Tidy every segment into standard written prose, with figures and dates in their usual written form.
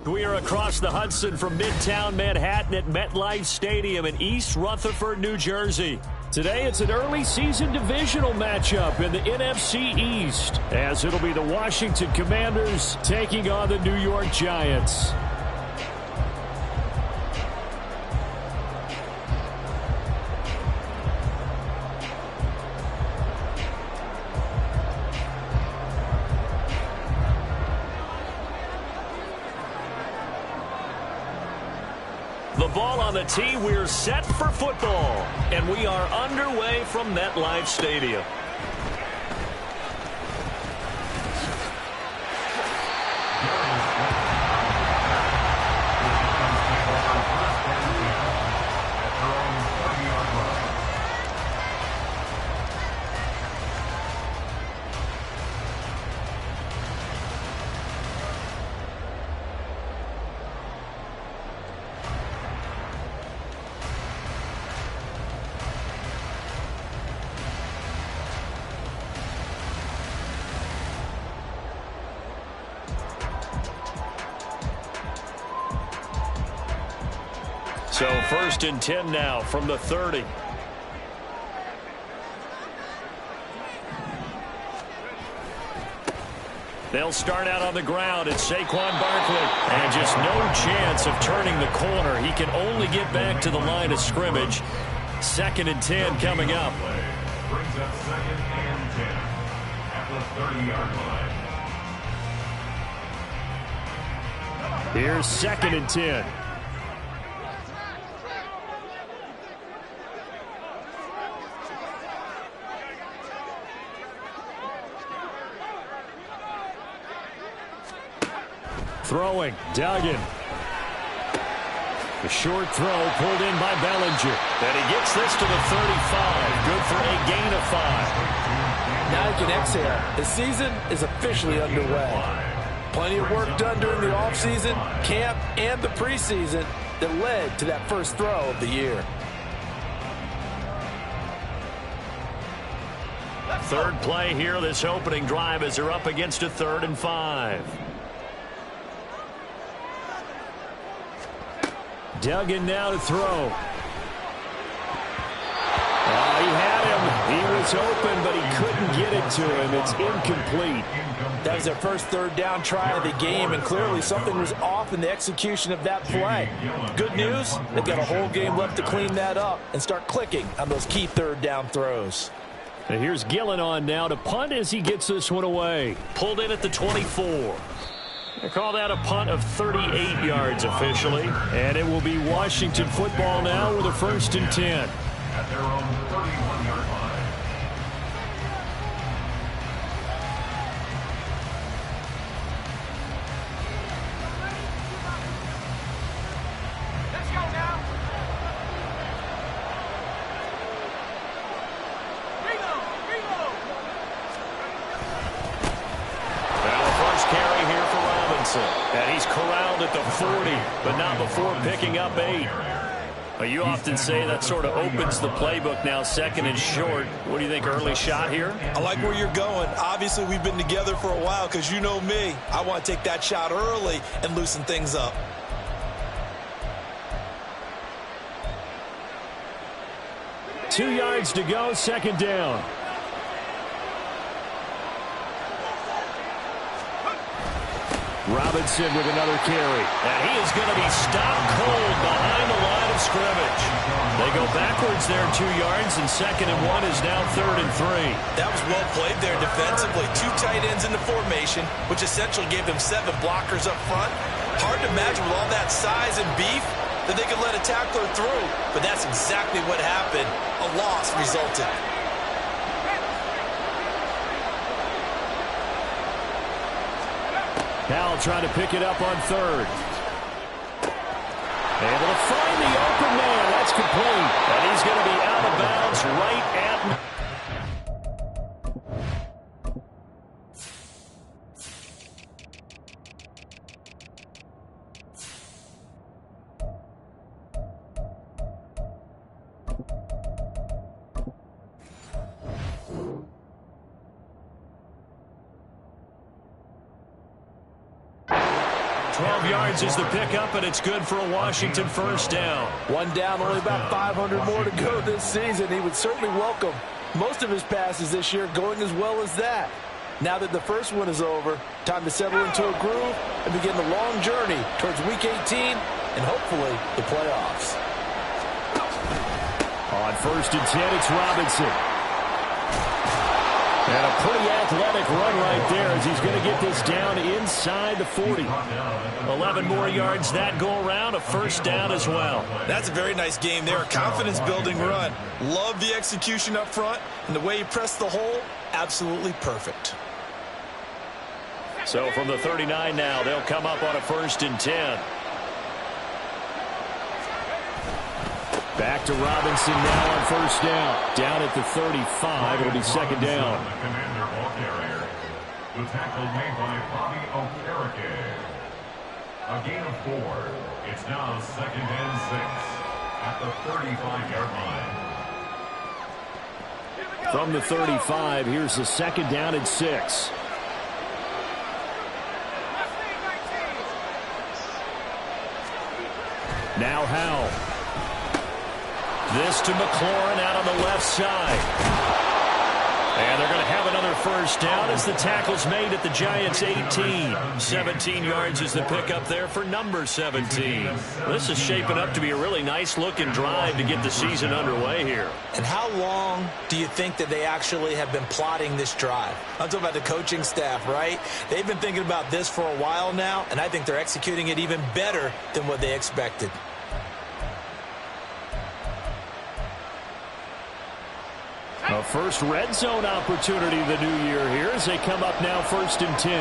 We are across the Hudson from Midtown Manhattan at MetLife Stadium in East Rutherford, New Jersey. Today, it's an early season divisional matchup in the NFC East, as it'll be the Washington Commanders taking on the New York Giants. The ball on the tee, we're set for football, and we are underway from MetLife Stadium. So 1st and 10 now from the 30. They'll start out on the ground. It's Saquon Barkley. And just no chance of turning the corner. He can only get back to the line of scrimmage. 2nd and 10 coming up. Brings up 2nd and 10 at the 30-yard line. Here's 2nd and 10. Throwing, Duggan. The short throw pulled in by Bellinger. And he gets this to the 35. Good for a gain of 5. Now he can exhale. The season is officially underway. Plenty of work done during the offseason, camp, and the preseason that led to that first throw of the year. Third play here, this opening drive, as they're up against a 3rd and 5. Duggan now to throw. He had him. He was open, but he couldn't get it to him. It's incomplete. That was their first 3rd down try of the game, and clearly something was off in the execution of that play. Good news, they've got a whole game left to clean that up and start clicking on those key 3rd down throws. And here's Gillen on now to punt as he gets this one away. Pulled in at the 24. They call that a punt of 38 yards officially. And it will be Washington football now with a 1st and 10. At their own 31-yard line. Let's go now. Reload. And the first carry here for Robinson. And he's corralled at the 40, but not before picking up 8. Well, you often say that sort of opens the playbook now, 2nd and short. What do you think, early shot here? I like where you're going. Obviously, we've been together for a while because you know me. I want to take that shot early and loosen things up. Two yards to go, 2nd down. Robinson with another carry. And he is going to be stopped cold behind the line of scrimmage. They go backwards there 2 yards, and 2nd and 1 is now 3rd and 3. That was well played there defensively. 2 tight ends in the formation, which essentially gave them 7 blockers up front. Hard to imagine with all that size and beef that they could let a tackler through. But that's exactly what happened. A loss resulted. Powell trying to pick it up on 3rd. Able to find the open man. That's complete. And he's going to be out of bounds right at... 12 yards is the pickup, and it's good for a Washington first down. One down, only about 500 more to go this season. He would certainly welcome most of his passes this year going as well as that. Now that the first one is over, time to settle into a groove and begin the long journey towards Week 18 and hopefully the playoffs. On 1st and 10, it's Robinson. And a pretty athletic run right there as he's going to get this down inside the 40. 11 more yards that go around, a first down as well. That's a very nice game there, a confidence-building run. Love the execution up front, and the way he pressed the hole, absolutely perfect. So from the 39 now, they'll come up on a 1st and 10. Back to Robinson now on 1st down. Down at the 35, it'll be 2nd down. The Commander ball carrier. The tackle made by Bobby Okereke. A gain of 4. It's now 2nd and 6 at the 35-yard line. From the 35, here's the 2nd down and 6. Now Howell. This to McLaurin out on the left side. And they're going to have another first down as the tackle's made at the Giants' 18. 17 yards is the pickup there for number 17. This is shaping up to be a really nice-looking drive to get the season underway here. And how long do you think that they actually have been plotting this drive? I'm talking about the coaching staff, right? They've been thinking about this for a while now, and I think they're executing it even better than what they expected. A first red zone opportunity the new year here as they come up now 1st and 10.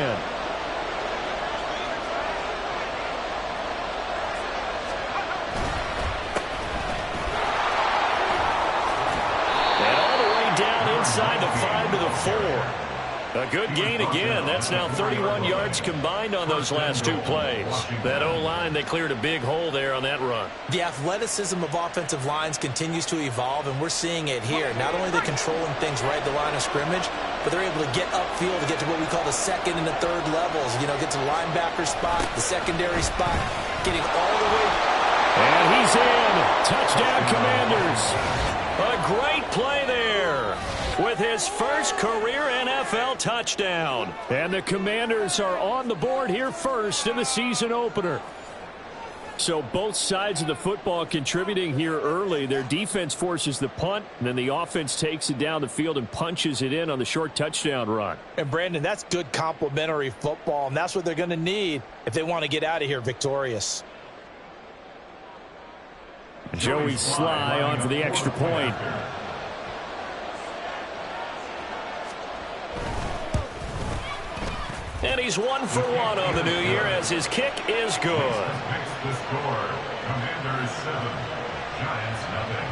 And all the way down inside the 5 to the 4. A good gain again. That's now 31 yards combined on those last 2 plays. That O-line, they cleared a big hole there on that run. The athleticism of offensive lines continues to evolve, and we're seeing it here. Not only are they controlling things right at the line of scrimmage, but they're able to get upfield to get to what we call the 2nd and the 3rd levels. You know, get to the linebacker spot, the secondary spot, getting all the way. And he's in. Touchdown, Commanders. A great play there with his first career NFL touchdown. And the Commanders are on the board here first in the season opener. So both sides of the football contributing here early. Their defense forces the punt, and then the offense takes it down the field and punches it in on the short touchdown run. And, Brandon, that's good complementary football, and that's what they're going to need if they want to get out of here victorious. Joey Sly on for the extra point. And he's 1 for 1 on the new year as his kick is good. Makes the score. Commanders 7, Giants nothing.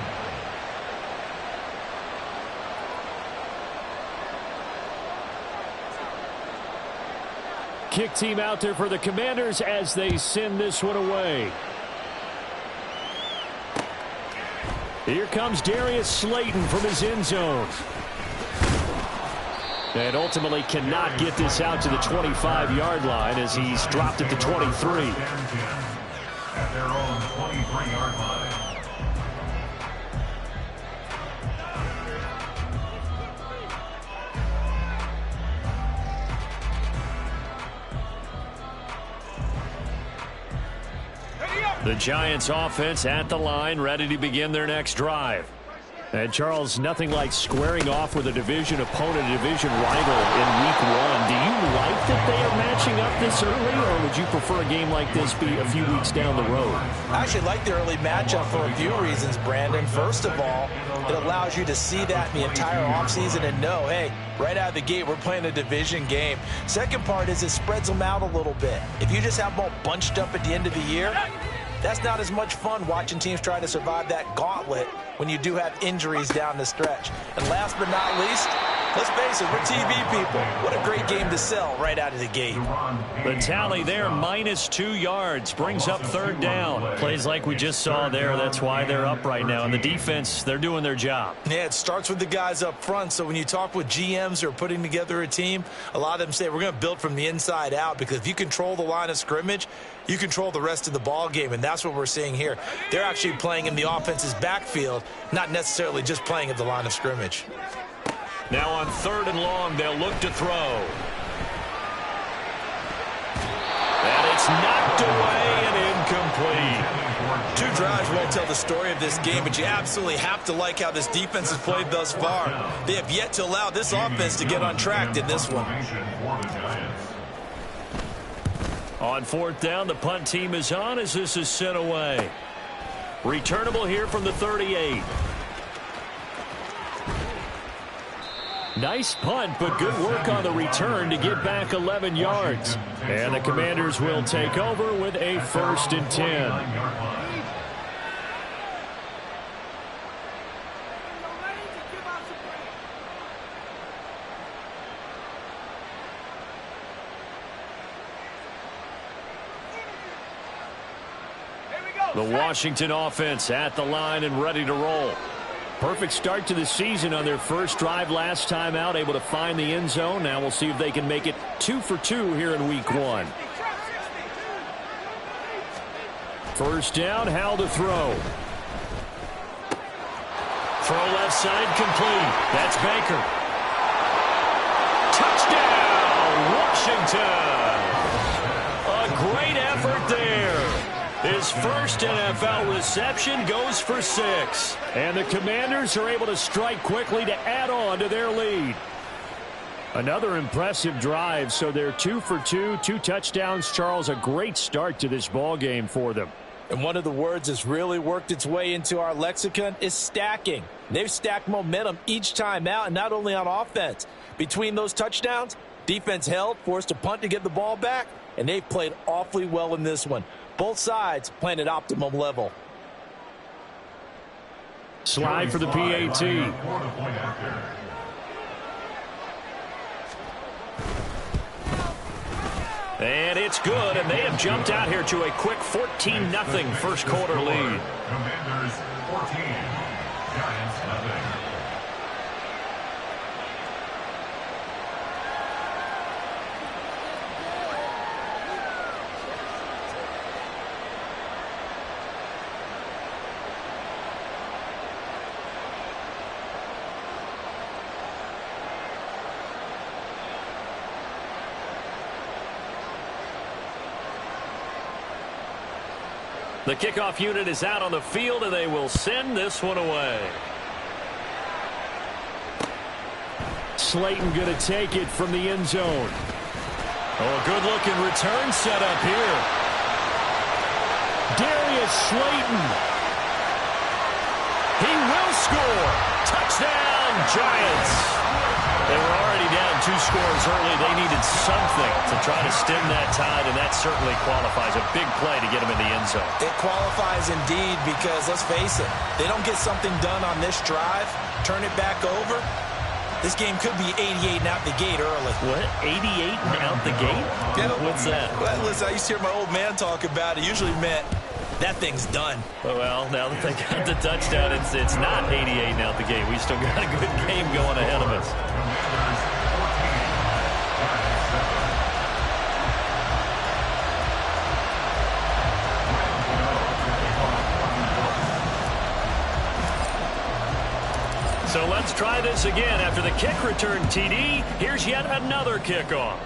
Kick team out there for the Commanders as they send this one away. Here comes Darius Slayton from his end zone. And ultimately cannot get this out to the 25-yard line as he's dropped at the 23. At their own 23-yard line. The Giants offense at the line, ready to begin their next drive. And, Charles, nothing like squaring off with a division opponent, a division rival in Week 1. Do you like that they are matching up this early, or would you prefer a game like this be a few weeks down the road? I actually like the early matchup for a few reasons, Brandon. First of all, it allows you to see that the entire offseason and know, hey, right out of the gate, we're playing a division game. Second part is it spreads them out a little bit. If you just have them all bunched up at the end of the year, that's not as much fun watching teams try to survive that gauntlet when you do have injuries down the stretch. And last but not least, Let's face it, we're TV people. What a great game to sell right out of the gate. The tally there, -2 yards, brings up 3rd down. Plays like we just saw there. That's why they're up right now. And the defense, they're doing their job. Yeah, it starts with the guys up front. So when you talk with GMs who are putting together a team, a lot of them say we're going to build from the inside out, because if you control the line of scrimmage, you control the rest of the ball game, and that's what we're seeing here. They're actually playing in the offense's backfield, not necessarily just playing at the line of scrimmage. Now on 3rd and long, they'll look to throw. And it's knocked away and incomplete. 2 drives won't tell the story of this game, but you absolutely have to like how this defense has played thus far. They have yet to allow this offense to get on track in this one. On 4th down, the punt team is on as this is sent away. Returnable here from the 38. Nice punt, but good work on the return to get back 11 yards. And the Commanders will take over with a 1st and 10. The Washington offense at the line and ready to roll. Perfect start to the season on their first drive last time out, able to find the end zone. Now we'll see if they can make it 2 for 2 here in week 1. 1st down, Howell to throw. Throw left side complete. That's Baker. Touchdown, Washington. A great effort there. His first NFL reception goes for 6. And the Commanders are able to strike quickly to add on to their lead. Another impressive drive, so they're 2 for 2, 2 touchdowns. Charles, a great start to this ball game for them. And one of the words that's really worked its way into our lexicon is stacking. They've stacked momentum each time out, and not only on offense. Between those touchdowns, defense held, forced a punt to get the ball back, and they've played awfully well in this one. Both sides playing at optimum level. Slide for the PAT. And it's good, and they have jumped out here to a quick 14-0 first quarter lead. Commanders 14, Giants nothing. The kickoff unit is out on the field, and they will send this one away. Slayton going to take it from the end zone. Oh, a good-looking return set up here. Darius Slayton. He will score. Touchdown, Giants. They were already down 2 scores early. They needed something to try to stem that tide, and that certainly qualifies. A big play to get them in the end zone. It qualifies indeed, because let's face it, they don't get something done on this drive, turn it back over, this game could be 88 and out the gate early. What? 88 and out the gate? Yeah. What's that? Well, listen, I used to hear my old man talk about it. Usually meant that thing's done. Well, now that they got the touchdown, it's not 88 and out the gate. We still got a good game going ahead of us. So let's try this again. After the kick return TD, here's yet another kickoff.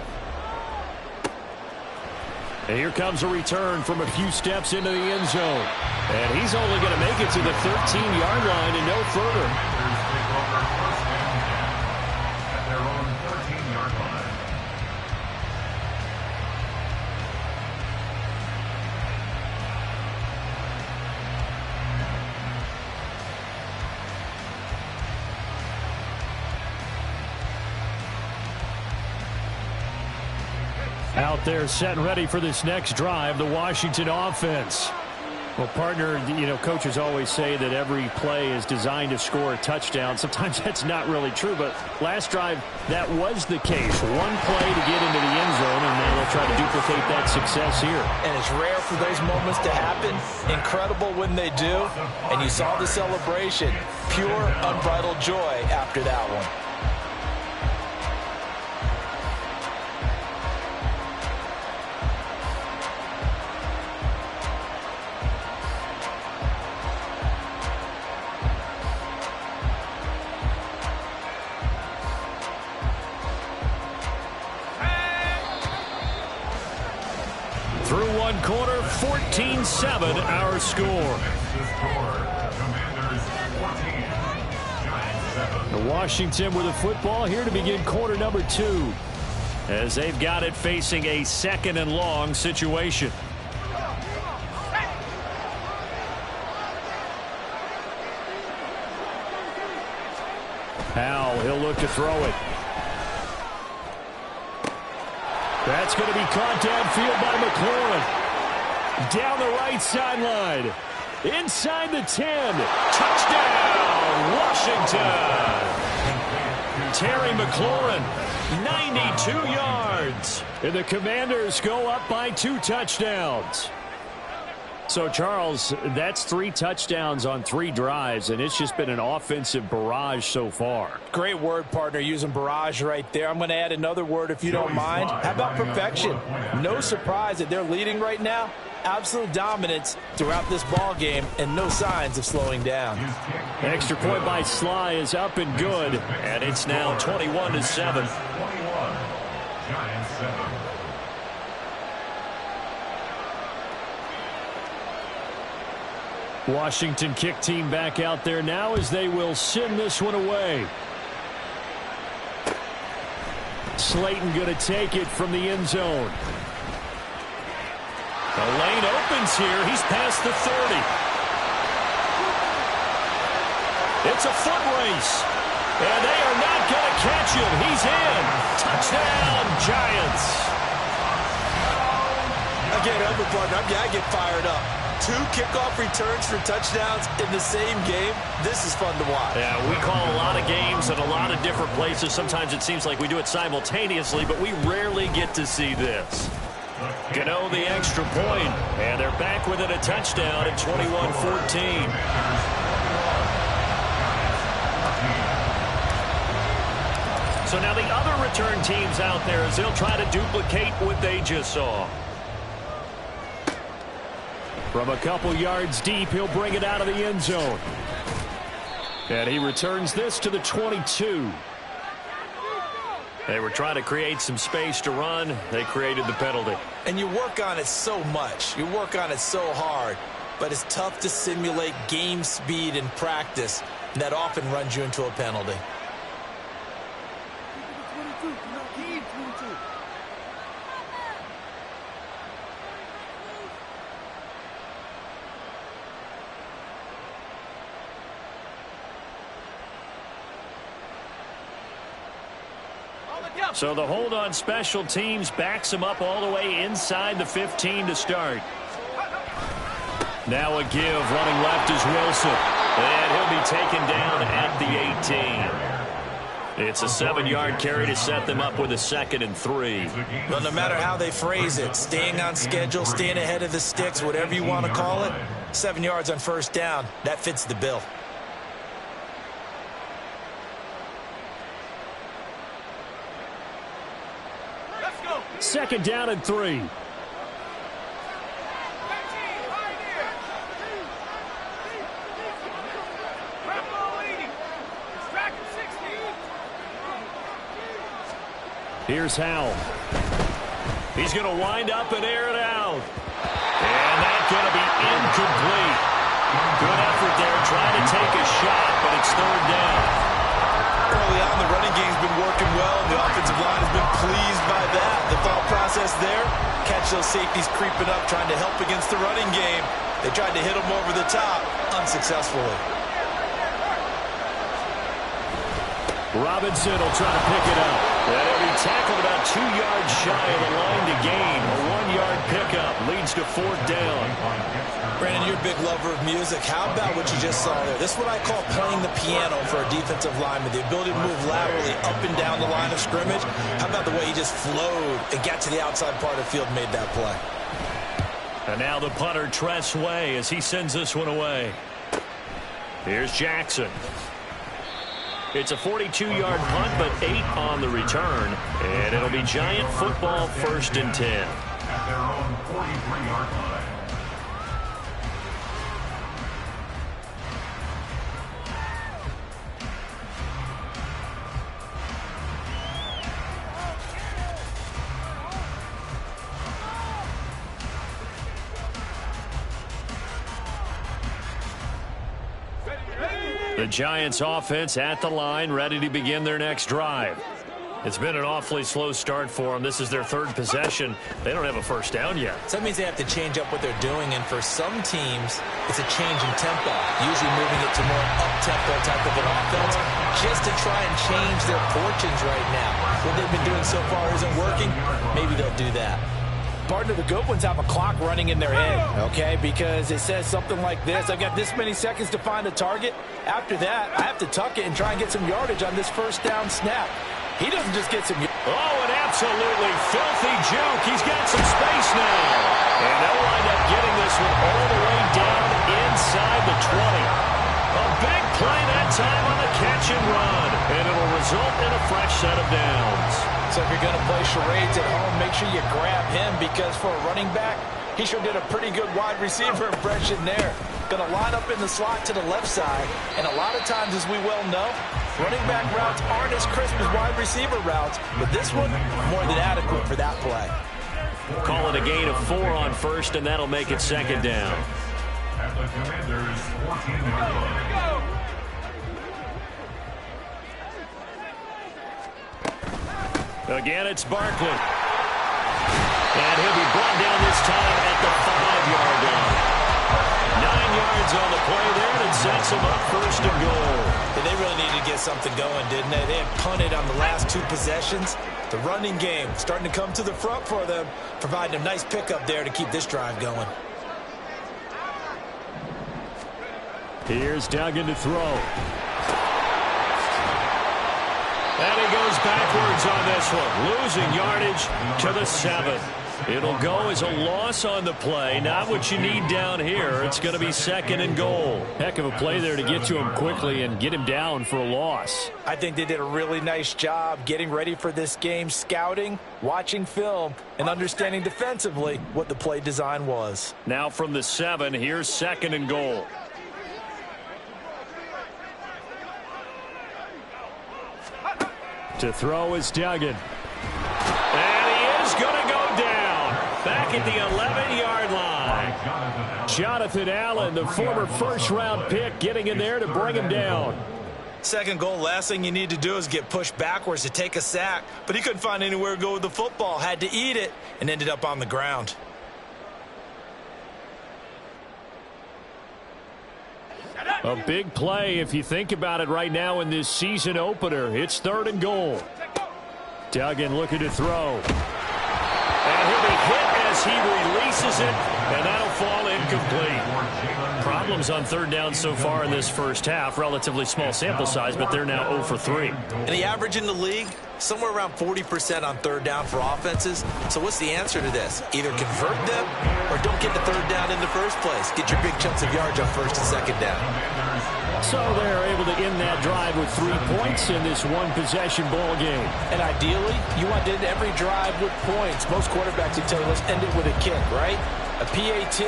And here comes a return from a few steps into the end zone. And he's only going to make it to the 13-yard line and no further. At their own 13-yard line. Out there set and ready for this next drive, the Washington offense. Well, partner, you know, coaches always say that every play is designed to score a touchdown. Sometimes that's not really true, but last drive, that was the case. One play to get into the end zone, and now they'll try to duplicate that success here. And it's rare for those moments to happen. Incredible when they do. And you saw the celebration. Pure, unbridled joy after that one. Through one quarter, 14-7 our score. Washington with the football here to begin quarter number 2, as they've got it facing a 2nd and long situation. Powell, he'll look to throw it. That's going to be caught downfield by McLaurin. Down the right sideline. Inside the 10. Touchdown, Washington. Terry McLaurin, 92 yards. And the Commanders go up by 2 touchdowns. So, Charles, that's 3 touchdowns on 3 drives, and it's just been an offensive barrage so far. Great word, partner, using barrage right there. I'm going to add another word if you don't mind. How about perfection? No surprise that they're leading right now. Absolute dominance throughout this ball game and no signs of slowing down. Extra point by Sly is up and good, and it's now 21-7. Washington kick team back out there now as they will send this one away. Slayton going to take it from the end zone. The lane opens here. He's past the 30. It's a foot race. And they are not going to catch him. He's in. Touchdown, Giants. I can't help it, partner. I get fired up. 2 kickoff returns for touchdowns in the same game. This is fun to watch. Yeah, we call a lot of games at a lot of different places. Sometimes it seems like we do it simultaneously, but we rarely get to see this. Gano the extra point, and they're back within a touchdown at 21-14. So now the other return teams out there as they'll try to duplicate what they just saw. From a couple yards deep, he'll bring it out of the end zone. And he returns this to the 22. They were trying to create some space to run. They created the penalty. And you work on it so much. You work on it so hard. But it's tough to simulate game speed in practice. And that often runs you into a penalty. So the hold on special teams backs him up all the way inside the 15 to start. Now a give, running left is Wilson. And he'll be taken down at the 18. It's a 7-yard carry to set them up with a 2nd and 3. Well, no matter how they phrase it, staying on schedule, staying ahead of the sticks, whatever you want to call it, 7 yards on first down, that fits the bill. Second down and 3. Here's Howell. He's going to wind up and air it out. And that's going to be incomplete. Good effort there, trying to take a shot, but it's 3rd down. Early on, the running game's been working well, and the offensive line has been pleased by that. The thought process there, catch those safeties creeping up, trying to help against the running game. They tried to hit them over the top, unsuccessfully. Robinson will try to pick it up. And he'll be tackled about 2 yards shy of the line to gain. A 1-yard pickup leads to 4th down. Brandon, you're a big lover of music. How about what you just saw there? This is what I call playing the piano for a defensive lineman. The ability to move laterally up and down the line of scrimmage. How about the way he just flowed and got to the outside part of the field and made that play? And now the punter, Tress Way, as he sends this one away. Here's Jackson. It's a 42-yard punt, but 8 on the return. And it'll be Giant football, 1st and 10. At their own 43-yard line. The Giants offense at the line, ready to begin their next drive. It's been an awfully slow start for them. This is their 3rd possession. They don't have a 1st down yet. So that means they have to change up what they're doing, and for some teams, it's a change in tempo, usually moving it to more up-tempo type of an offense, just to try and change their fortunes right now. What they've been doing so far isn't working. Maybe they'll do that. Partner, the good ones have a clock running in their head, okay? Because it says something like this. I've got this many seconds to find a target. After that, I have to tuck it and try and get some yardage on this 1st down snap. He doesn't just get some... Oh, an absolutely filthy juke. He's got some space now. And they'll wind up getting this one all the way down inside the 20. A big play that time on the catch and run. And it'll result in a fresh set of downs. So if you're going to play charades at home, make sure you grab him, because for a running back, he sure did a pretty good wide receiver impression there. Going to line up in the slot to the left side. And a lot of times, as we well know, running back routes aren't as crisp as wide receiver routes. But this one, more than adequate for that play. Call it a gain of 4 on 1st, and that'll make it 2nd down. At the Commanders' 14-yard line. Again, it's Barkley. And he'll be brought down this time at the 5-yard line. 9 yards on the play there, and sets him up 1st and goal. They really needed to get something going, didn't they? They had punted on the last 2 possessions. The running game starting to come to the front for them, providing a nice pickup there to keep this drive going. Here's Duggan to throw. And he goes backwards on this one, losing yardage to the 7th. It'll go as a loss on the play. Not what you need down here. It's going to be 2nd and goal. Heck of a play there to get to him quickly and get him down for a loss. I think they did a really nice job getting ready for this game, scouting, watching film, and understanding defensively what the play design was. Now from the 7, here's 2nd and goal. To throw is Duggan. And he is going to go down. Back at the 11-yard line. Jonathan Allen, the former 1st-round pick, getting in there to bring him down. 2nd goal, last thing you need to do is get pushed backwards to take a sack. But he couldn't find anywhere to go with the football. Had to eat it and ended up on the ground. A big play if you think about it right now in this season opener. It's 3rd and goal. Duggan looking to throw. And he'll be hit as he releases it, and that'll fall incomplete. Problems on 3rd down so far in this 1st half. Relatively small sample size, but they're now 0 for 3. And the average in the league, somewhere around 40% on 3rd down for offenses. So what's the answer to this? Either convert them or don't get the 3rd down in the first place. Get your big chunks of yards on 1st and 2nd down. So they're able to end that drive with 3 points in this one-possession ball game. And ideally, you want to end every drive with points. Most quarterbacks would tell you, let's end it with a kick, right? A PAT,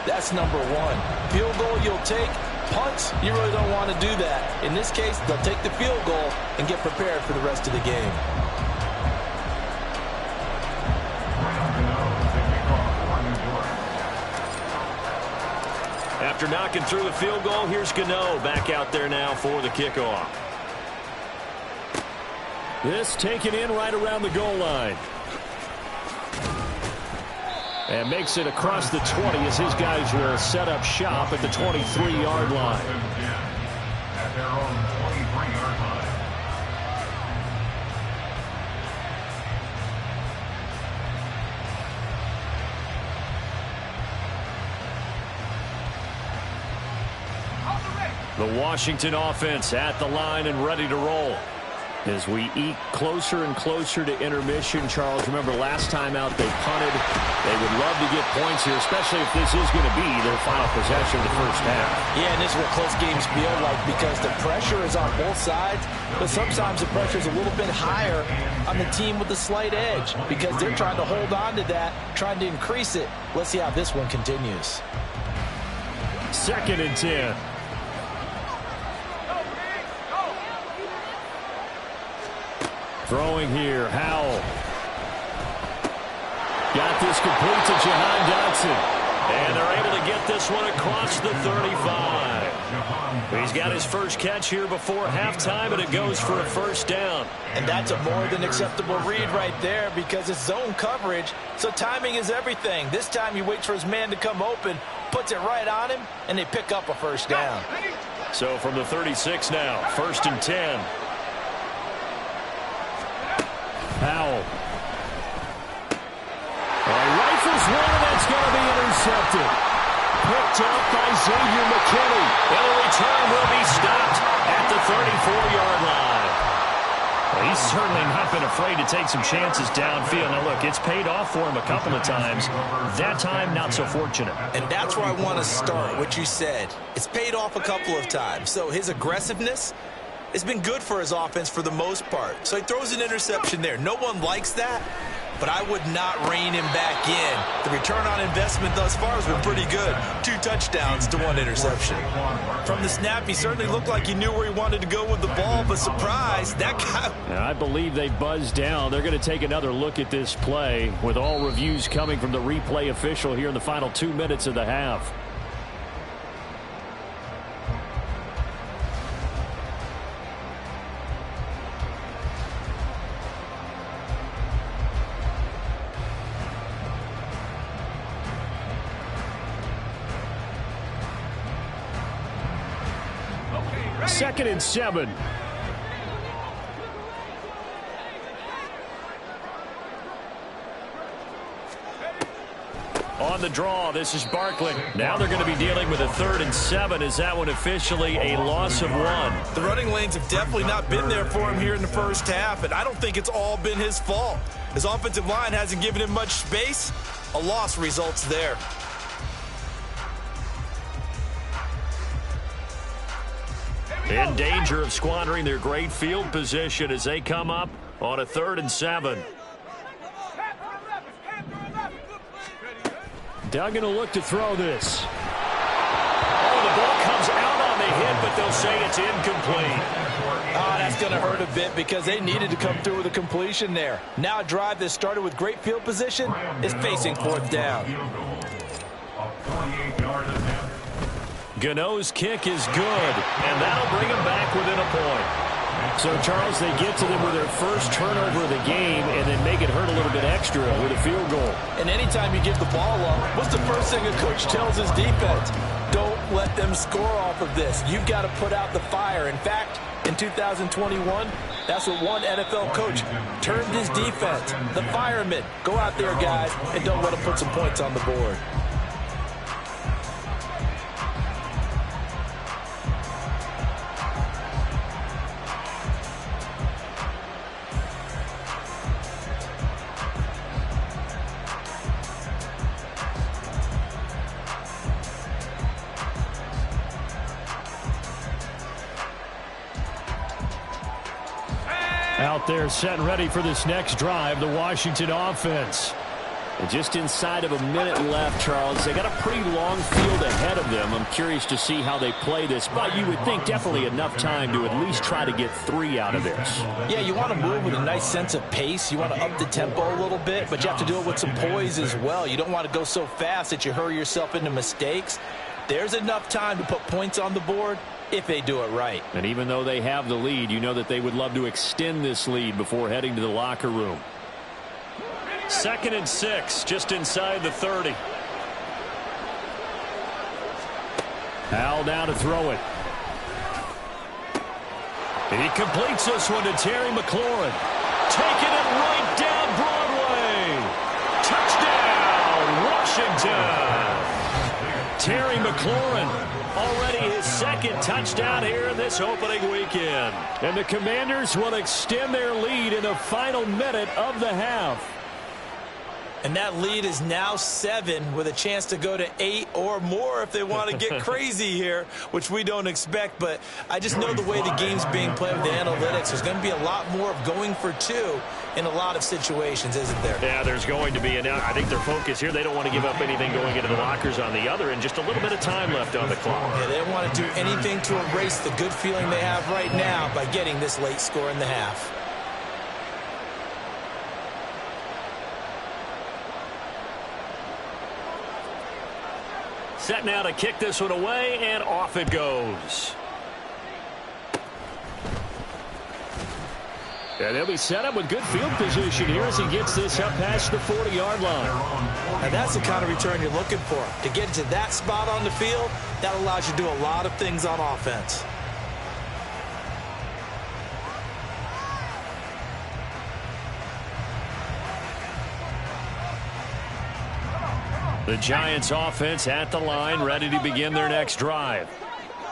that's number 1. Field goal you'll take. Punts, you really don't want to do that. In this case, they'll take the field goal and get prepared for the rest of the game. After knocking through the field goal, here's Gano back out there now for the kickoff. This taken in right around the goal line. And makes it across the 20 as his guys will set up shop at the 23-yard line. At their own 23-yard line. The Washington offense at the line and ready to roll. As we eke closer and closer to intermission, Charles, remember last time out they punted. They would love to get points here, especially if this is going to be their final possession of the first half. Yeah, and this is what close games feel like because the pressure is on both sides, but sometimes the pressure is a little bit higher on the team with the slight edge because they're trying to hold on to that, trying to increase it. Let's see how this one continues. 2nd and 10. Throwing here, Howell. Got this complete to Jahan Dotson. And they're able to get this one across the 35. He's got his first catch here before halftime, and it goes for a first down. And that's a more than acceptable read right there because it's zone coverage, so timing is everything. This time he waits for his man to come open, puts it right on him, and they pick up a first down. So from the 36 now, 1st and 10. Howell. Rifles one, and that's going to be intercepted. Picked up by Xavier McKinney. And the return will be stopped at the 34-yard line. Well, he's certainly not been afraid to take some chances downfield. Now, look, it's paid off for him a couple of times. That time, not so fortunate. And that's where I want to start, what you said. It's paid off a couple of times. So his aggressiveness, it's been good for his offense for the most part. So he throws an interception there. No one likes that, but I would not rein him back in. The return on investment thus far has been pretty good. 2 touchdowns to 1 interception. From the snap, he certainly looked like he knew where he wanted to go with the ball, but surprise, that guy... And I believe they buzzed down. They're going to take another look at this play with all reviews coming from the replay official here in the final 2 minutes of the half. Second and 7. On the draw, this is Barkley. Now they're going to be dealing with a 3rd and 7. Is that one officially a loss of 1? The running lanes have definitely not been there for him here in the first half, and I don't think it's all been his fault. His offensive line hasn't given him much space. A loss results there. In danger of squandering their great field position as they come up on a 3rd and 7. Doug going to look to throw this. Oh, the ball comes out on the hit, but they'll say it's incomplete. Oh, that's going to hurt a bit because they needed to come through with a completion there. Now a drive that started with great field position is facing 4th down. Gano's kick is good, and that'll bring them back within a point. So, Charles, they get to them with their first turnover of the game and then make it hurt a little bit extra with a field goal. And anytime you give the ball up, what's the first thing a coach tells his defense? Don't let them score off of this. You've got to put out the fire. In fact, in 2021, that's what one NFL coach termed his defense, the firemen. Go out there, guys, and don't let them put some points on the board. Out there set and ready for this next drive, the Washington offense. And just inside of a minute left, Charles. They got a pretty long field ahead of them. I'm curious to see how they play this, but you would think definitely enough time to at least try to get 3 out of this. Yeah, you want to move with a nice sense of pace. You want to up the tempo a little bit, but you have to do it with some poise as well. You don't want to go so fast that you hurry yourself into mistakes. There's enough time to put points on the board if they do it right. And even though they have the lead, you know that they would love to extend this lead before heading to the locker room. 2nd and 6, just inside the 30. Howell down to throw it. He completes this one to Terry McLaurin. Taking it right down Broadway. Touchdown, Washington. Terry McLaurin, already his 2nd second touchdown here in this opening weekend. And the Commanders will extend their lead in the final minute of the half. And that lead is now 7 with a chance to go to 8 or more if they want to get crazy here, which we don't expect. But I just know the way the game's being played with the analytics, there's going to be a lot more of going for 2 in a lot of situations, isn't there? Yeah, there's going to be. And I think their focus here, they don't want to give up anything going into the lockers on the other, and just a little bit of time left on the clock. Yeah, they don't want to do anything to erase the good feeling they have right now by getting this late score in the half. Set now to kick this one away, and off it goes. And they'll be set up with good field position here as he gets this up past the 40-yard line. And that's the kind of return you're looking for. To get to that spot on the field, that allows you to do a lot of things on offense. The Giants offense at the line, ready to begin their next drive.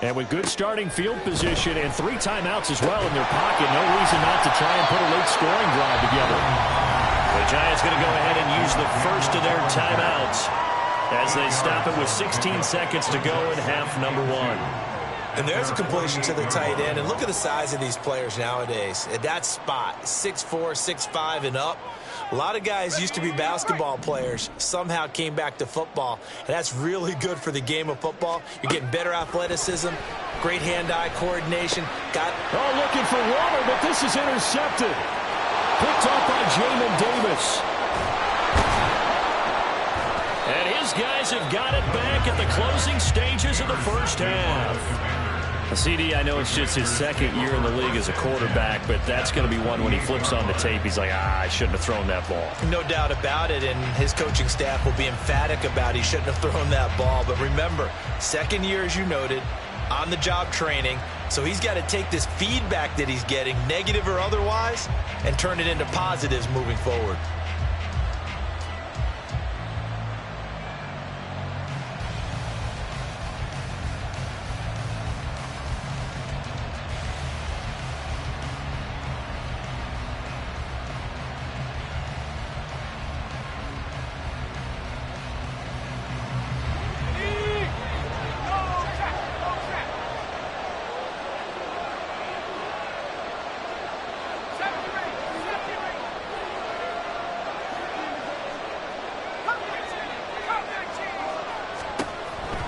And with good starting field position and 3 timeouts as well in their pocket, no reason not to try and put a late scoring drive together. The Giants going to go ahead and use the first of their timeouts as they stop it with 16 seconds to go in half number 1. And there's a completion to the tight end. And look at the size of these players nowadays. At that spot, 6'4", 6'5", and up. A lot of guys used to be basketball players, somehow came back to football, and that's really good for the game of football. You're getting better athleticism, great hand-eye coordination. Looking for Waller, but this is intercepted. Picked off by Jamin Davis. And his guys have got it back at the closing stages of the first half. CD, I know it's just his second year in the league as a quarterback, but that's going to be one when he flips on the tape. He's like, I shouldn't have thrown that ball. No doubt about it, and his coaching staff will be emphatic about he shouldn't have thrown that ball. But remember, second year, as you noted, on-the-job training, so he's got to take this feedback that he's getting, negative or otherwise, and turn it into positives moving forward.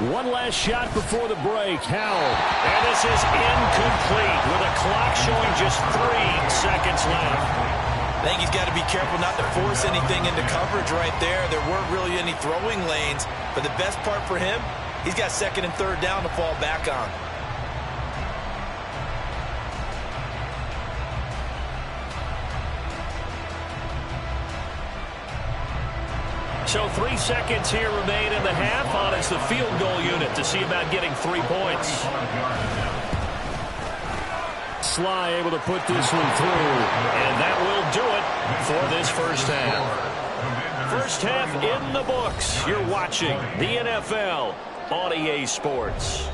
One last shot before the break. Howell. And this is incomplete with a clock showing just 3 seconds left. I think he's got to be careful not to force anything into coverage right there. There weren't really any throwing lanes. But the best part for him, he's got second and third down to fall back on. So 3 seconds here remain in the half on as the field goal unit to see about getting 3 points. Sly able to put this one through, and that will do it for this first half. First half in the books. You're watching the NFL on EA Sports.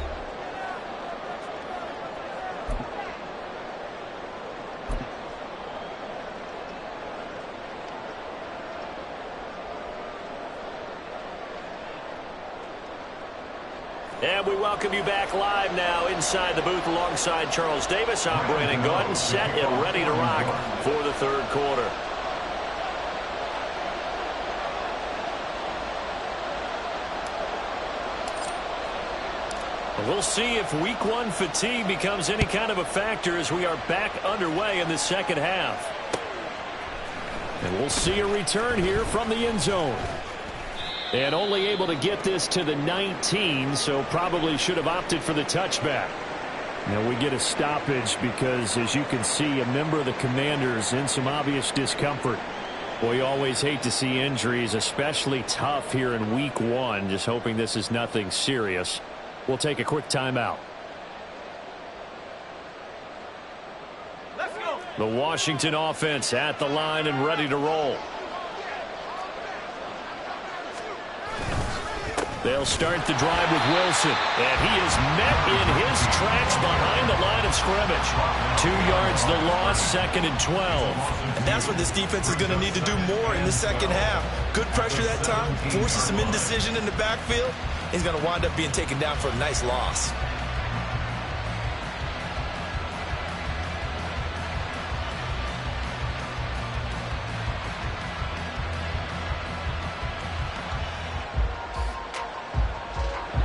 And we welcome you back live now inside the booth alongside Charles Davis. I'm Brandon Gaudin, set and ready to rock for the third quarter. We'll see if week 1 fatigue becomes any kind of a factor as we are back underway in the second half. And we'll see a return here from the end zone. And only able to get this to the 19, so probably should have opted for the touchback. Now we get a stoppage because, as you can see, a member of the Commanders in some obvious discomfort. Well, you always hate to see injuries, especially tough here in week 1. Just hoping this is nothing serious. We'll take a quick timeout. Let's go. The Washington offense at the line and ready to roll. They'll start the drive with Wilson, and he is met in his tracks behind the line of scrimmage. 2 yards the loss, 2nd and 12. And that's what this defense is going to need to do more in the second half. Good pressure that time, forces some indecision in the backfield. He's going to wind up being taken down for a nice loss.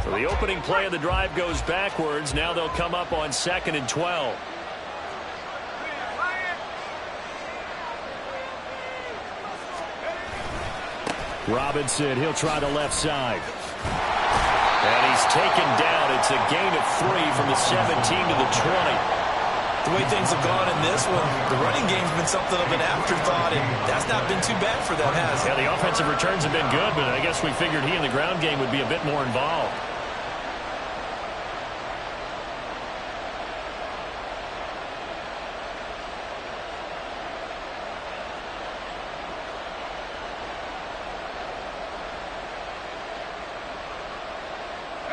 So the opening play of the drive goes backwards. Now they'll come up on 2nd and 12. Robinson, he'll try the left side. And he's taken down. It's a gain of 3 from the 17 to the 20. The way things have gone in this one, the running game's been something of an afterthought, and that's not been too bad for them, has it? Yeah, the offensive returns have been good, but I guess we figured he in the ground game would be a bit more involved.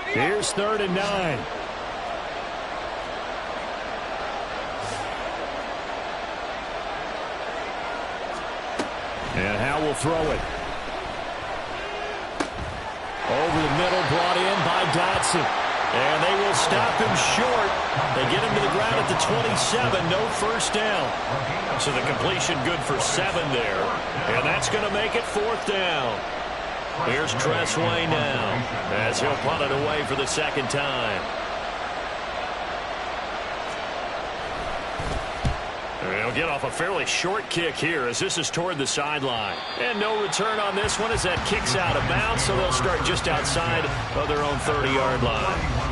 Here's 3rd and 9. And Howe will throw it. Over the middle, brought in by Dotson. And they will stop him short. They get him to the ground at the 27, no first down. So the completion good for 7 there. And that's going to make it 4th down. Here's Tressway now as he'll punt it away for the 2nd time. They'll get off a fairly short kick here as this is toward the sideline. And no return on this one as that kicks out of bounds, so they'll start just outside of their own 30-yard line.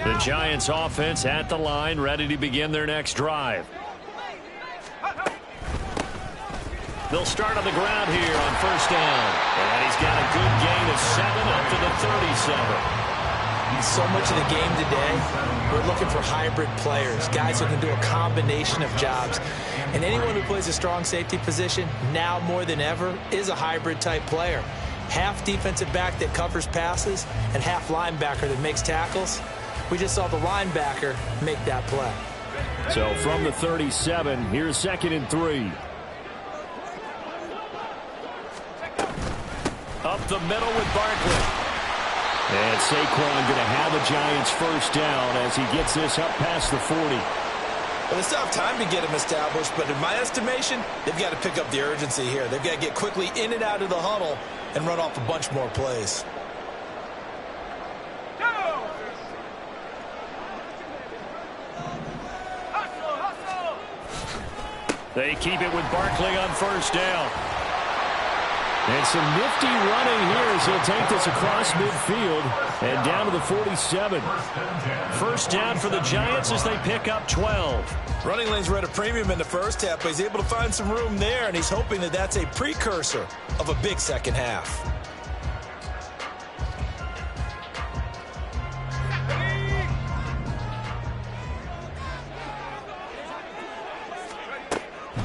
The Giants offense at the line, ready to begin their next drive. They'll start on the ground here on 1st down. And he's got a good gain of 7 up to the 37. So much of the game today, we're looking for hybrid players, guys who can do a combination of jobs. And anyone who plays a strong safety position, now more than ever, is a hybrid type player. Half defensive back that covers passes and half linebacker that makes tackles. We just saw the linebacker make that play. So from the 37, here's 2nd and 3. Up the middle with Barkley. And Saquon going to have the Giants first down as he gets this up past the 40. Well, they still have time to get him established, but in my estimation, they've got to pick up the urgency here. They've got to get quickly in and out of the huddle and run off a bunch more plays. They keep it with Barkley on 1st down. And some nifty running here as he'll take this across midfield and down to the 47. First down for the Giants as they pick up 12. Running lanes were at a premium in the first half, but he's able to find some room there, and he's hoping that that's a precursor of a big second half.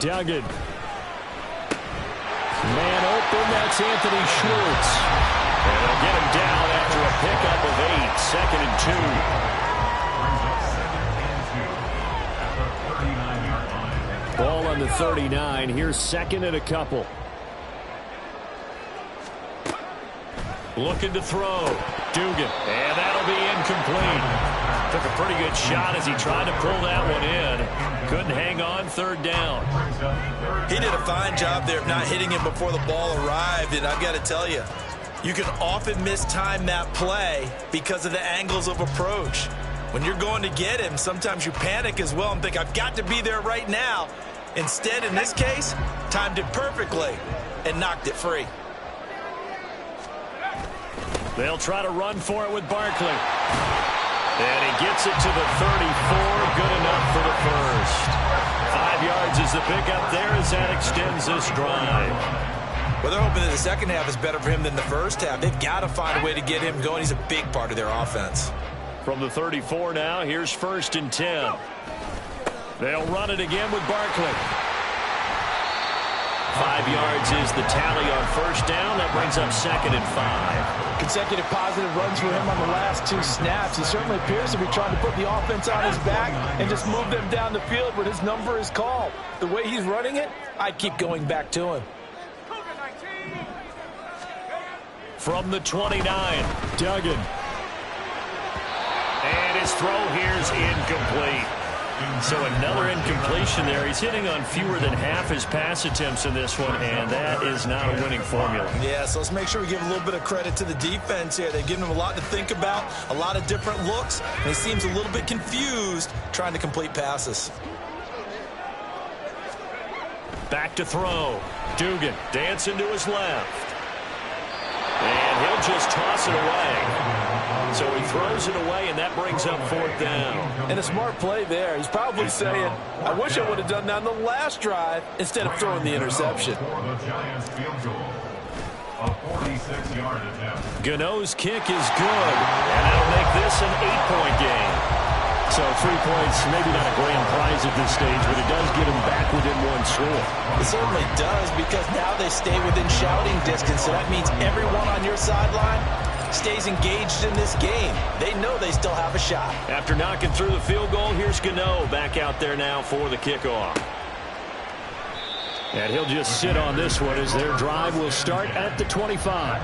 Duggan. Man open, that's Anthony Schwartz. And they'll get him down after a pickup of 8, 2nd and 2. Ball on the 39. Here's 2nd and a couple. Looking to throw. Dugan. And that'll be incomplete. Took a pretty good shot as he tried to pull that one in. Couldn't hang on 3rd down. He did a fine job there of not hitting him before the ball arrived, and I've got to tell you, you can often mistime that play because of the angles of approach. When you're going to get him, sometimes you panic as well and think, I've got to be there right now. Instead, in this case, timed it perfectly and knocked it free. They'll try to run for it with Barkley. And he gets it to the 34. Good enough for the first. 5 yards is the pickup there as that extends this drive. Well, they're hoping that the second half is better for him than the first half. They've got to find a way to get him going. He's a big part of their offense. From the 34 now, here's 1st and 10. They'll run it again with Barkley. 5 yards is the tally on 1st down. That brings up 2nd and 5. Consecutive positive runs for him on the last 2 snaps. He certainly appears to be trying to put the offense on his back and just move them down the field when his number is called. The way he's running it, I'd keep going back to him. From the 29, Duggan. And his throw here is incomplete. So another incompletion there. He's hitting on fewer than half his pass attempts in this one, and that is not a winning formula. Yeah, so let's make sure we give a little bit of credit to the defense here. They've given him a lot to think about, a lot of different looks, and he seems a little bit confused trying to complete passes. Back to throw. Dugan dancing to his left. And he'll just toss it away. So he throws it away, and that brings up 4th down. And a smart play there. He's probably saying, I wish I would have done that on the last drive instead of throwing the interception. Gano's kick is good, and that'll make this an 8-point game. So 3 points, maybe not a grand prize at this stage, but it does get him back within 1 score. It certainly does, because now they stay within shouting distance, so that means everyone on your sideline stays engaged in this game. They know they still have a shot. After knocking through the field goal, here's Gano back out there now for the kickoff. And he'll just sit on this one as their drive will start at the 25.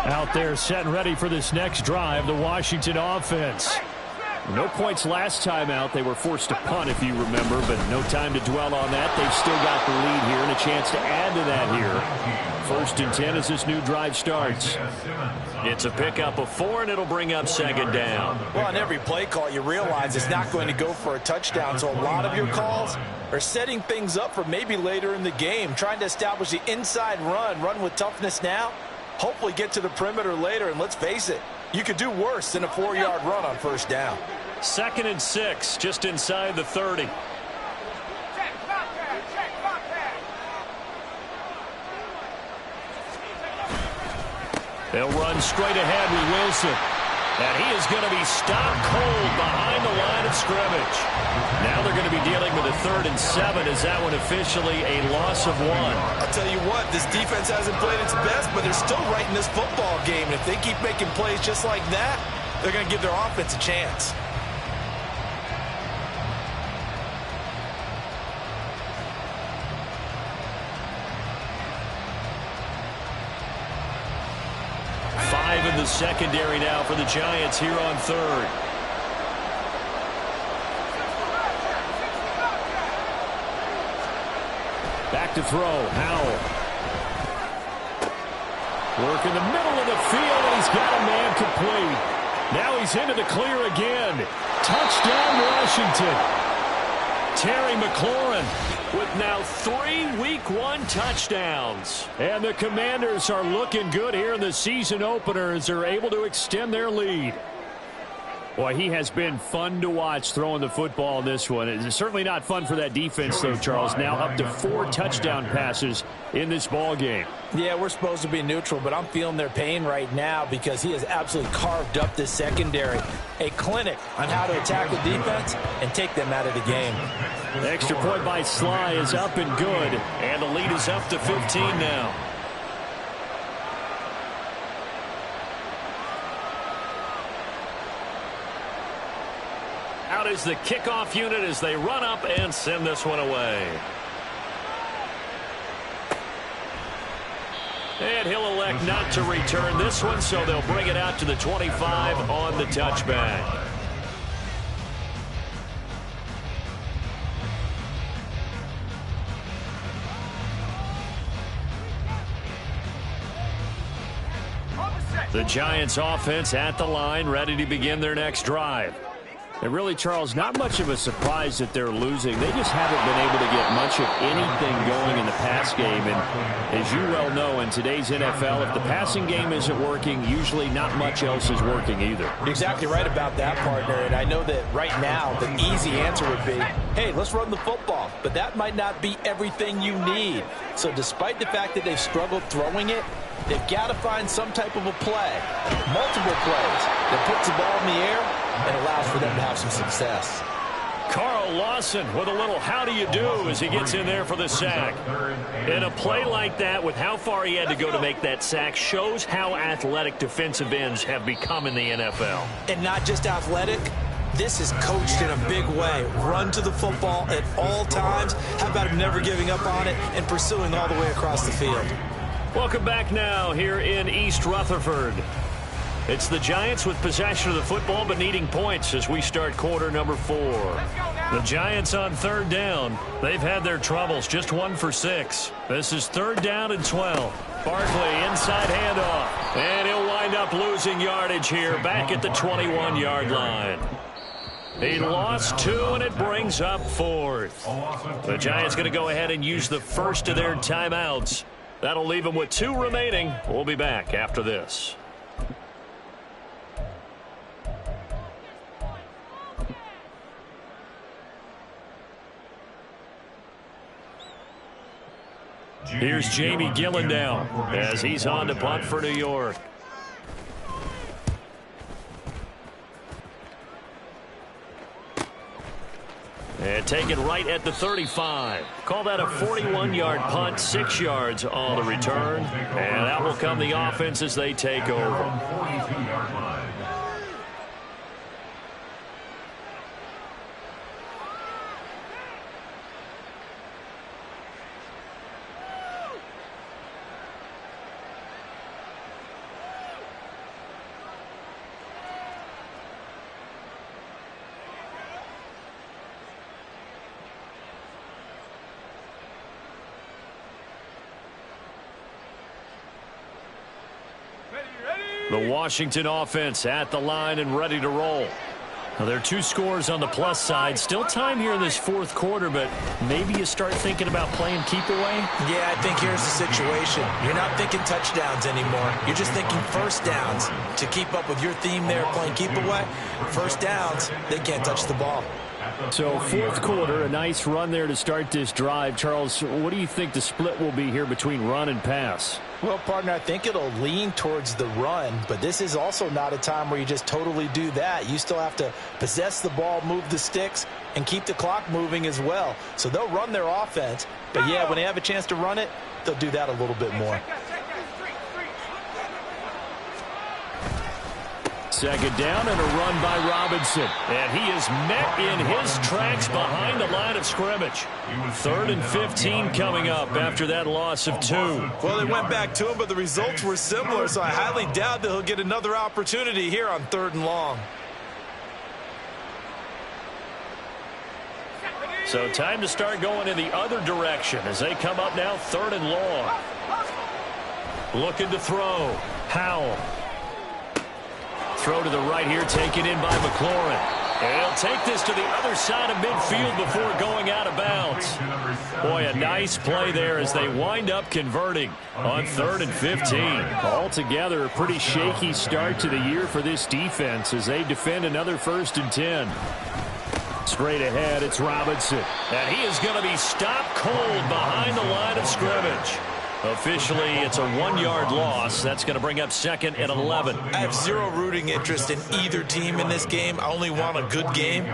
Out there set and ready for this next drive, the Washington offense. No points last time out. They were forced to punt, if you remember, but no time to dwell on that. They've still got the lead here and a chance to add to that here. 1st and 10 as this new drive starts. It's a pickup of 4, and it'll bring up 2nd down. Well, on every play call, you realize it's not going to go for a touchdown, so a lot of your calls are setting things up for maybe later in the game, trying to establish the inside run with toughness now. Hopefully get to the perimeter later, and let's face it, you could do worse than a 4-yard run on 1st down. 2nd and 6, just inside the 30. They'll run straight ahead with Wilson. And he is going to be stopped cold behind the line of scrimmage. Now they're going to be dealing with a 3rd and 7. Is that one officially a loss of 1? I'll tell you what, this defense hasn't played its best, but they're still right in this football game. And if they keep making plays just like that, they're going to give their offense a chance. In the secondary now for the Giants here on 3rd. Back to throw. Howell. Work in the middle of the field, and he's got a man complete. Now he's into the clear again. Touchdown, Washington. Terry McLaurin with now 3 Week 1 touchdowns. And the Commanders are looking good here in the season opener as they're able to extend their lead. Boy, he has been fun to watch throwing the football in this one. It's certainly not fun for that defense, though, Charles. Now up to 4 touchdown passes in this ball game. Yeah, we're supposed to be neutral, but I'm feeling their pain right now because he has absolutely carved up this secondary. A clinic on how to attack the defense and take them out of the game. The extra point by Sly is up and good, and the lead is up to 15 now. Out is the kickoff unit as they run up and send this one away. And he'll elect not to return this one, so they'll bring it out to the 25 on the touchback. The Giants offense at the line, ready to begin their next drive. And really, Charles, not much of a surprise that they're losing. They just haven't been able to get much of anything going in the pass game. And as you well know, in today's NFL, if the passing game isn't working, usually not much else is working either. You're exactly right about that, partner. And I know that right now the easy answer would be, hey, let's run the football. But that might not be everything you need. So despite the fact that they've struggled throwing it, they've got to find some type of a play, multiple plays, that puts the ball in the air and allows for them to have some success. Carl Lawson with a little how do you do as he gets in there for the sack. And a play like that with how far he had to go to make that sack shows how athletic defensive ends have become in the NFL. And not just athletic. This is coached in a big way. Run to the football at all times. How about him never giving up on it and pursuing all the way across the field? Welcome back now here in East Rutherford. It's the Giants with possession of the football but needing points as we start quarter number 4. The Giants on third down. They've had their troubles, just 1 for 6. This is third down and 12. Barkley inside handoff. And he'll wind up losing yardage here back at the 21-yard line. He lost 2, and it brings up 4th. The Giants going to go ahead and use the first of their timeouts. That'll leave them with 2 remaining. We'll be back after this. Here's Jamie Gillendown as he's on to punt for New York. And taken right at the 35. Call that a 41-yard punt, 6 yards on the return. And that will come the offense as they take over. The Washington offense at the line and ready to roll. Now, there are 2 scores on the plus side. Still time here in this 4th quarter, but maybe you start thinking about playing keep away? Yeah, I think here's the situation. You're not thinking touchdowns anymore. You're just thinking first downs. To keep up with your theme there, playing keep away, first downs, they can't touch the ball. So 4th quarter, a nice run there to start this drive. Charles, what do you think the split will be here between run and pass? Well, partner, I think it'll lean towards the run, but this is also not a time where you just totally do that. You still have to possess the ball, move the sticks, and keep the clock moving as well. So they'll run their offense, but yeah, when they have a chance to run it, they'll do that a little bit more. Second down and a run by Robinson. And he is met in his tracks behind the line of scrimmage. 3rd and 15 coming up after that loss of 2. Well, they went back to him, but the results were similar, so I highly doubt that he'll get another opportunity here on 3rd and long. So time to start going in the other direction as they come up now 3rd and long. Looking to throw. Howell. Throw to the right here, taken in by McLaurin. And he'll take this to the other side of midfield before going out of bounds. Boy, a nice play there as they wind up converting on 3rd and 15. Altogether, a pretty shaky start to the year for this defense as they defend another 1st and 10. Straight ahead, it's Robinson. And he is going to be stopped cold behind the line of scrimmage. Officially, it's a 1-yard loss. That's going to bring up 2nd and 11. I have zero rooting interest in either team in this game. I only want a good game.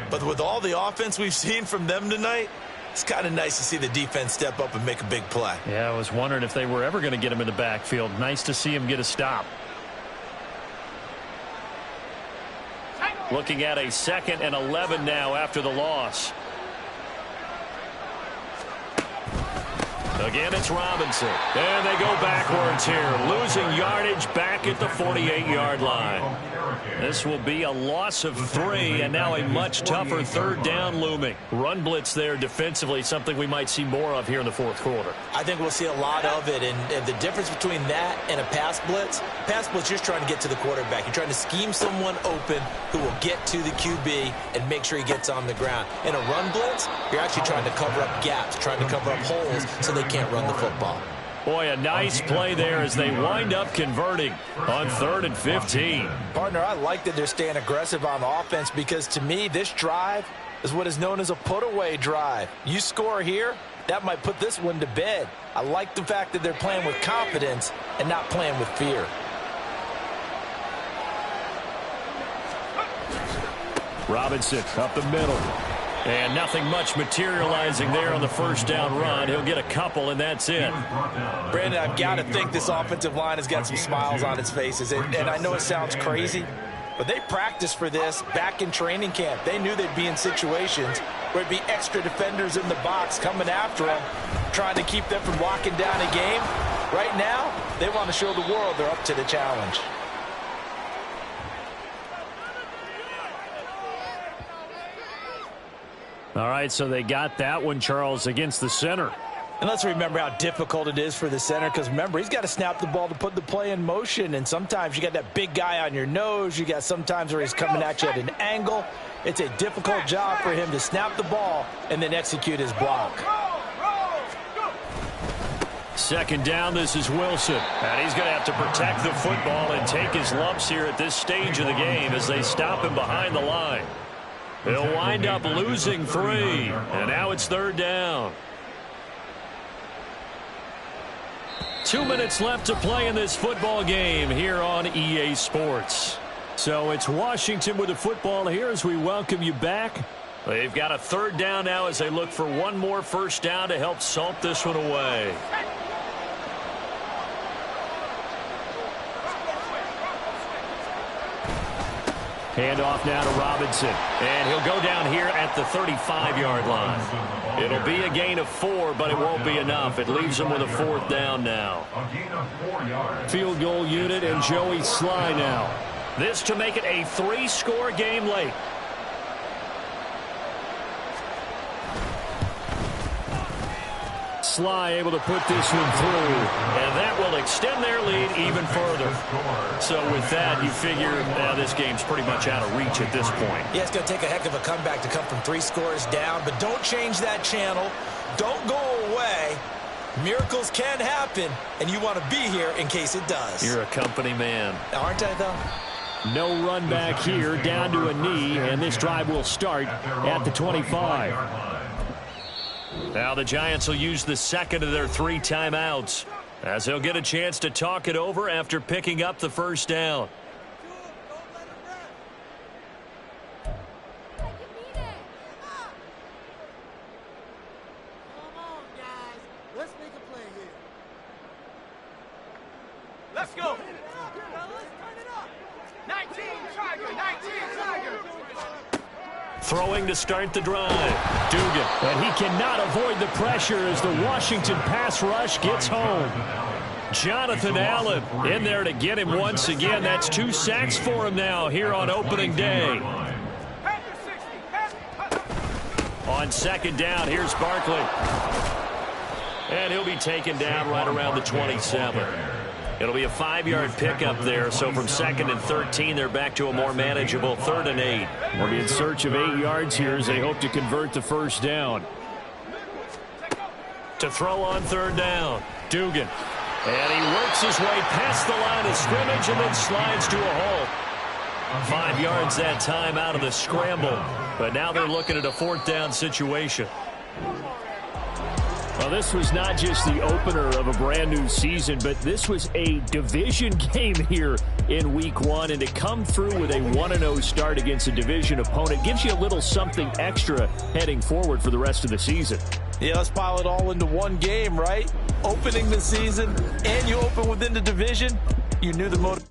But with all the offense we've seen from them tonight, it's kind of nice to see the defense step up and make a big play. Yeah, I was wondering if they were ever going to get him in the backfield. Nice to see him get a stop. Looking at a 2nd and 11 now after the loss. Again, it's Robinson. And they go backwards here, losing yardage back at the 48-yard line. This will be a loss of 3, and now a much tougher third down looming. Run blitz there defensively, something we might see more of here in the fourth quarter. I think we'll see a lot of it, and the difference between that and a pass blitz, you're just trying to get to the quarterback. You're trying to scheme someone open who will get to the QB and make sure he gets on the ground. In a run blitz, you're actually trying to cover up gaps, trying to cover up holes so they can't run the football. Boy, a nice play there as they wind up converting on 3rd and 15. Partner, I like that they're staying aggressive on offense because, to me, this drive is what is known as a put-away drive. You score here, that might put this one to bed. I like the fact that they're playing with confidence and not playing with fear. Robinson up the middle. And nothing much materializing there on the first down run. He'll get a couple, and that's it. Brandon, I've got to think this offensive line has got some smiles on its faces. And I know it sounds crazy, but they practiced for this back in training camp. They knew they'd be in situations where it'd be extra defenders in the box coming after them, trying to keep them from locking down a game. Right now, they want to show the world they're up to the challenge. All right, so they got that one, Charles, against the center. And let's remember how difficult it is for the center, because remember, he's got to snap the ball to put the play in motion, and sometimes you got that big guy on your nose. You got sometimes where he's coming at you at an angle. It's a difficult job for him to snap the ball and then execute his block. Second down, this is Wilson. And he's going to have to protect the football and take his lumps here at this stage of the game as they stop him behind the line. They'll wind up losing 3, and now it's 3rd down. 2 minutes left to play in this football game here on EA Sports. So it's Washington with the football here as we welcome you back. They've got a 3rd down now as they look for one more first down to help salt this one away. Handoff now to Robinson. And he'll go down here at the 35-yard line. It'll be a gain of 4, but it won't be enough. It leaves them with a 4th down now. Field goal unit and Joey Sly now. This to make it a 3-score game late. Sly able to put this one through, and that will extend their lead even further. So with that, you figure this game's pretty much out of reach at this point. Yeah, it's going to take a heck of a comeback to come from 3 scores down, but don't change that channel. Don't go away. Miracles can happen, and you want to be here in case it does. You're a company man. Aren't I, though? No run back here, down to a knee, and this drive will start at the 25. Now the Giants will use the second of their 3 timeouts as they'll get a chance to talk it over after picking up the first down. Let's go. 19 Tiger, 19 Tiger. Throwing to start the drive. Dugan. And he cannot avoid the pressure as the Washington pass rush gets home. Jonathan Allen in there to get him once again. That's 2 sacks for him now here on opening day. On second down, here's Barkley. And he'll be taken down right around the 27. It'll be a 5-yard pickup there, so from 2nd and 13, they're back to a more manageable 3rd and 8. We'll be in search of 8 yards here as they hope to convert the first down. To throw on 3rd down, Dugan. And he works his way past the line of scrimmage and then slides to a halt. 5 yards that time out of the scramble, but now they're looking at a 4th down situation. Well, this was not just the opener of a brand new season, but this was a division game here in week 1. And to come through with a 1-0 start against a division opponent gives you a little something extra heading forward for the rest of the season. Yeah, let's pile it all into one game, right? Opening the season, and you open within the division. You knew the motive.